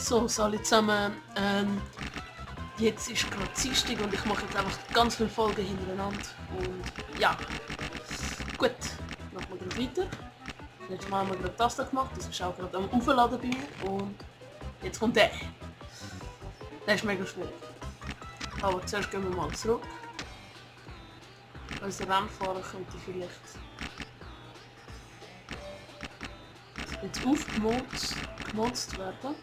So, alle zusammen. Jetzt ist gerade Dienstag und ich mache jetzt einfach ganz viele Folgen hintereinander. Und ja. Gut, machen wir gerade weiter. Letztes Mal haben wir gerade das da gemacht, das ist auch gerade am Aufladen bei mir. Und jetzt kommt der. Der ist mega schwierig. Aber zuerst gehen wir mal zurück. Unser Rennfahrer könnte vielleicht jetzt aufgemotzt werden.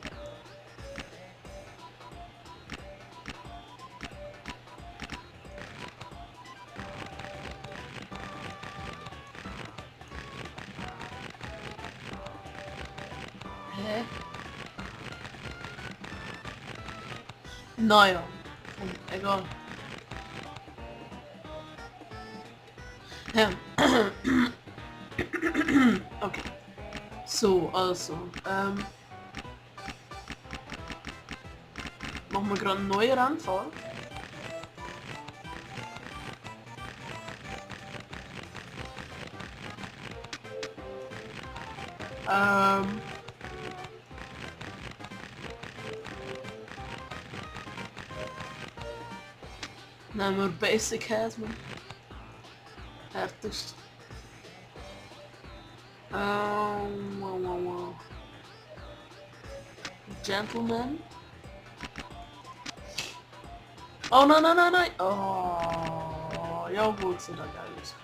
Hä? Naja, egal. Ja. Okay. So, also, machen wir gerade einen neuen Rennfahrer. Nehmen wir Basic Hazman. Härtest. Gentleman. Oh nein, nein, nein, nein. Oh, ja gut, sieht da geil aus.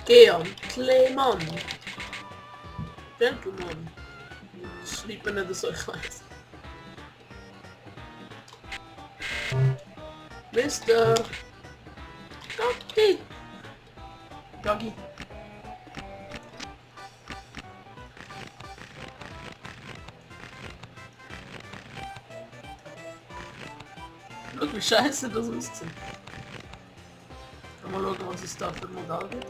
Georg Kleemann. Gentleman. Schreibt mir nicht so, ich weiß. Mr. Gaggi. Gaggi. Schau, wie scheiße das aussieht. Mal schauen, was es da für ein Modell gibt.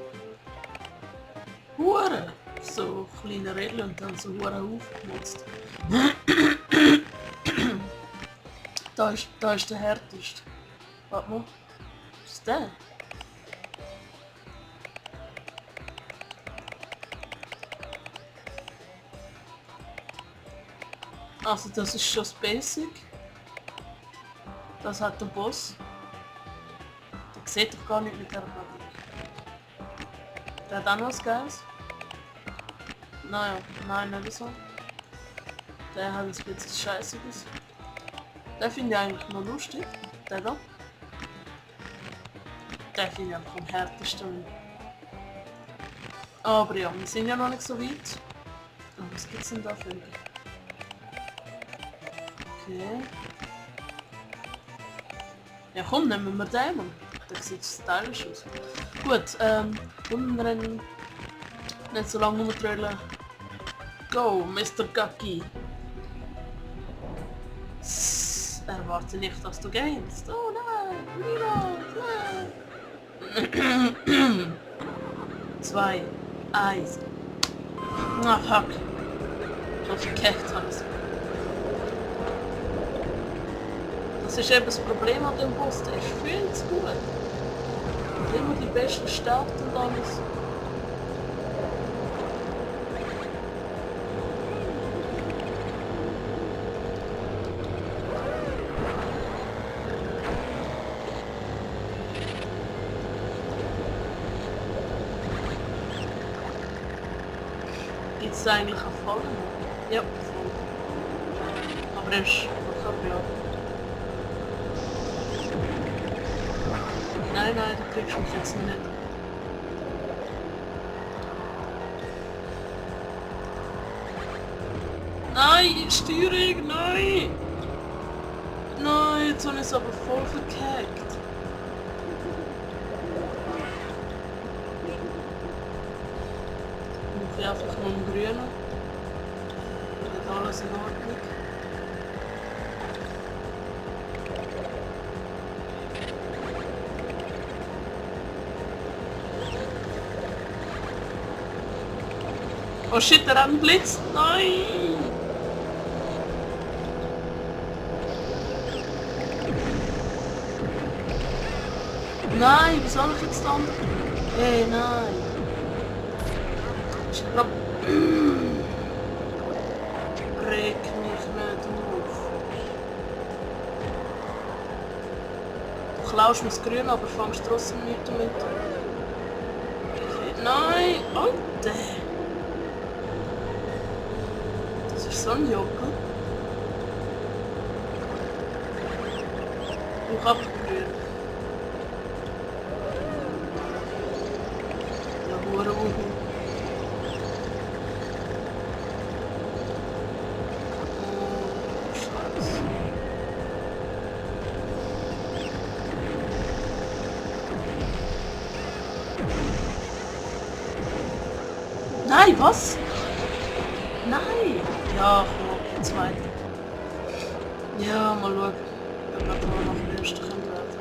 Hure! So kleine Rädchen und dann so Hure aufgemotzt. Da ist der härteste. Warte mal. Was ist der? Also das ist schon das Basic. Das hat der Boss. Der sieht doch gar nicht mit der Grafik. Der hat auch noch was Geiles. Naja, nein, nicht so. Der hat ein bisschen Scheißiges. Der finde ich eigentlich noch lustig. Der da. Der finde ich einfach am härtesten. Aber ja, wir sind ja noch nicht so weit. Und was gibt's denn da für einen? Okay. Ja komm, nehmen wir den Mann. Der sieht stylisch aus. Gut, Rundenrennen. Nicht so lange rumtrollen. Go, Mr. Gaggi. Erwarte nicht, dass du gehst. Oh nein, niemand, 2, 1. Ah fuck. Ich hab verkackt alles. Das ist eben das Problem an dem Boss, der ist viel zu gut. Immer die besten Start und alles. Gibt es eigentlich auch Fallen? Ja, voll. Aber er ist ja. Nein, nein, du kriegst mich jetzt nicht. Nein, Steuerung, nein! Nein, jetzt habe ich es aber voll verkackt. Ich muss einfach nur im Grünen. Dann alles in Ordnung. Oh shit, der hat einen Blitz! Nein! Nein, wie soll ich jetzt dann? Hey, nein! Ich glaub... Rick. klaust mir das Grün, aber fangst trotzdem nicht damit. Nein! Alter! Das ist so ein Jockel. Ich hab grün. Ja, hure Uhu. Oh, Scheiße. Nein, was? Nein! Ja, komm, jetzt weiter. Ja, mal schauen, ob wir da noch am ersten werden.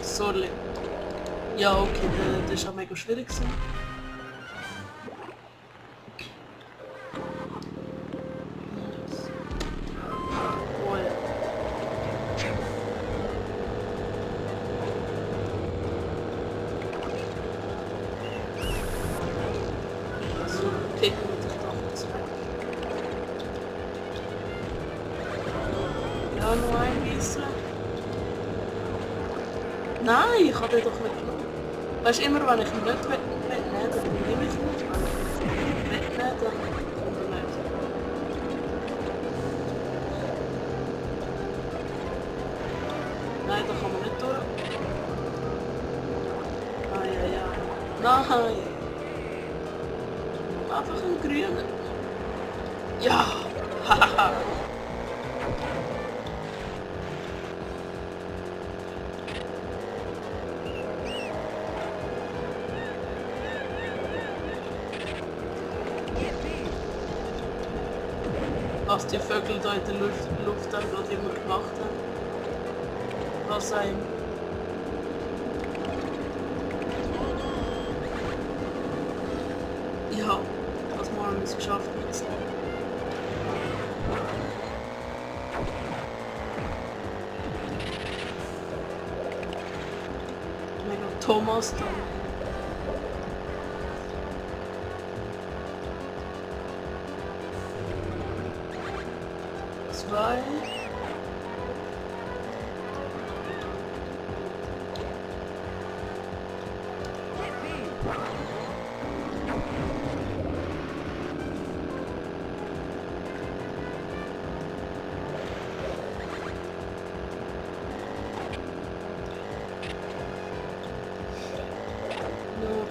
Sorry. Ja, okay, das ist auch mega schwierig gewesen. Oh ja. So, okay, gut, ich dachte jetzt weg. Ja, nur ein bisschen. Nein, ich habe den doch nicht genommen. Weißt du, immer wenn ich ihn nicht mitnehmen, dann nehme ich ihn nicht. Wenn ich ihn mitnehmen, dann kommt er nicht. Nein, da kann man nicht durch. Nein. Einfach einen grünen. Ja. Hahaha. Was die Vögel da in der Luft dann gerade immer gemacht haben. Was ein. Ja, das mal haben wir es geschafft jetzt. Mega Thomas dann. Zwei.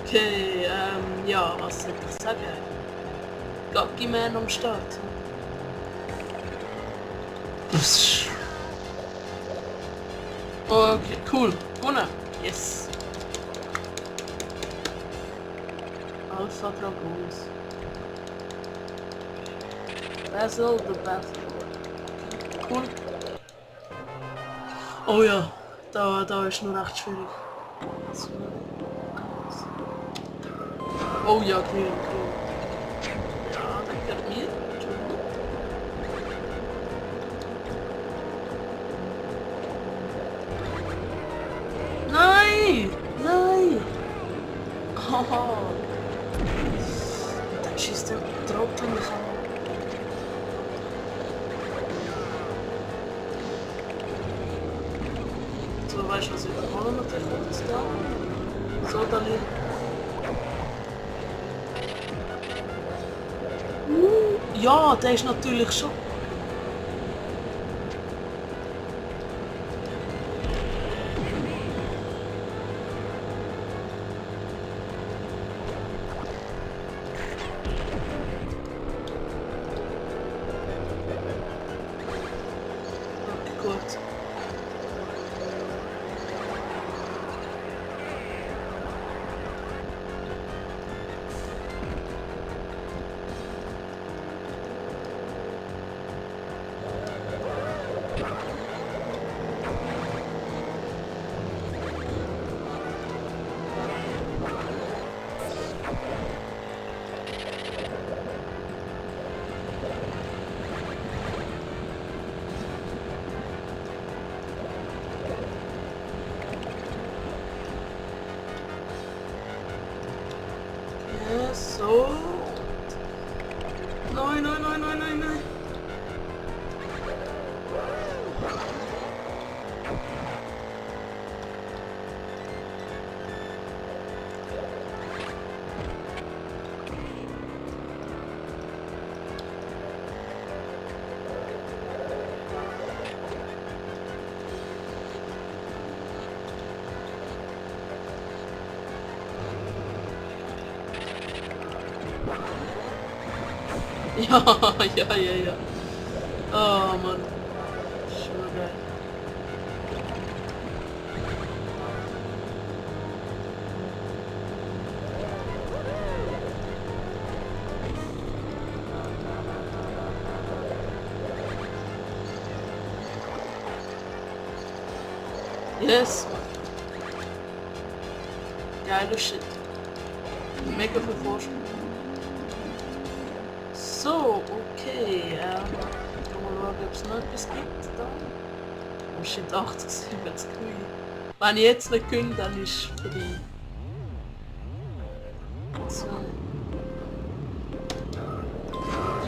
Okay, ja, was soll ich sagen? Gaggy-Man am Start. Okay, cool. Gewonnen. Yes. Alpha Dragons. Basil the Battle. Cool. Oh ja, da ist nur recht schwierig. Oh ja, grün. Ja, das gehört mir. Nein! Haha! Dann schießt der Trottel mich an. So, weißt du, was überholen natürlich jetzt da? So, da liegt. Ja, der ist natürlich schon. Okay, gut. So. Nein. Ja, ja. Oh Mann. Schon geil. Yes. Geiler Shit. Mega viel Vorsprung. So, okay. Mal schauen, ob es noch etwas gibt da. Oh shit, 80, 70 Kühe. Wenn ich jetzt nicht gewinne, dann ist es vorbei. So.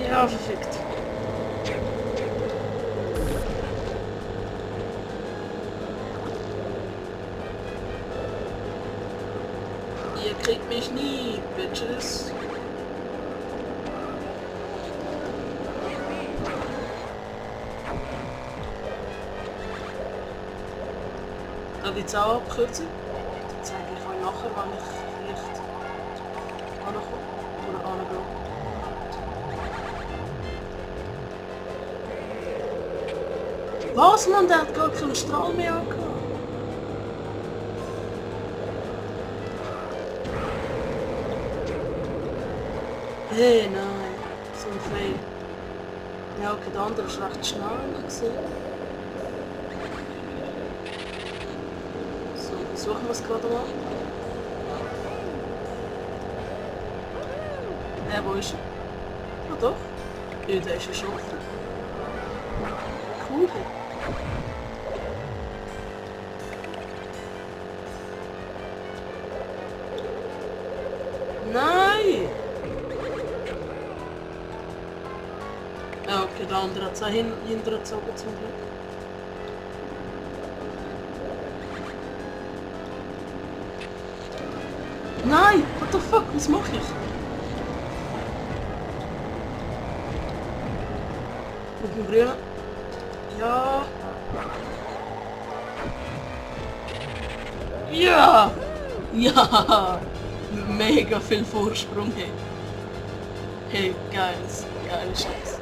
Ja, perfekt. Ihr kriegt mich nie, Bitches. Da gibt es auch Abkürzung. Das zeige ich euch nachher, wenn ich vielleicht ankomme oder angehe. Was, man, der hat gar keinen Strahl mehr angehabt. Hey, nein, so ein Fail. Ja, okay, der andere ist recht schnell, habe ich gesehen. So, versuchen wir es gerade mal. Wo ist er? Ah doch. Ja, der ist ja schon offen. Cool. Nein! Ja, okay, der andere hat es auch hintergezogen zum Glück. Nein! What the fuck? Was mache ich? Mit dem Grünen? Ja! Ja! Ja! Mega viel Vorsprung, hey. Hey, geiles Scheiß.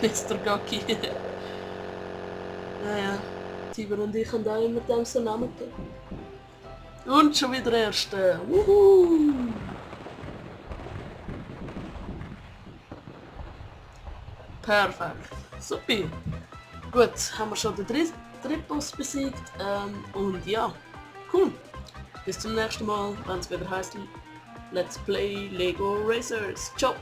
Mr. Gaki. Naja, Tiber und ich haben auch immer dem so Namen gegeben. Und schon wieder Erste. Wuhu! Perfekt. Super. Gut, haben wir schon den dritten Boss besiegt. Und ja, cool. Bis zum nächsten Mal, wenn es wieder heißt Let's Play Lego Racers. Ciao!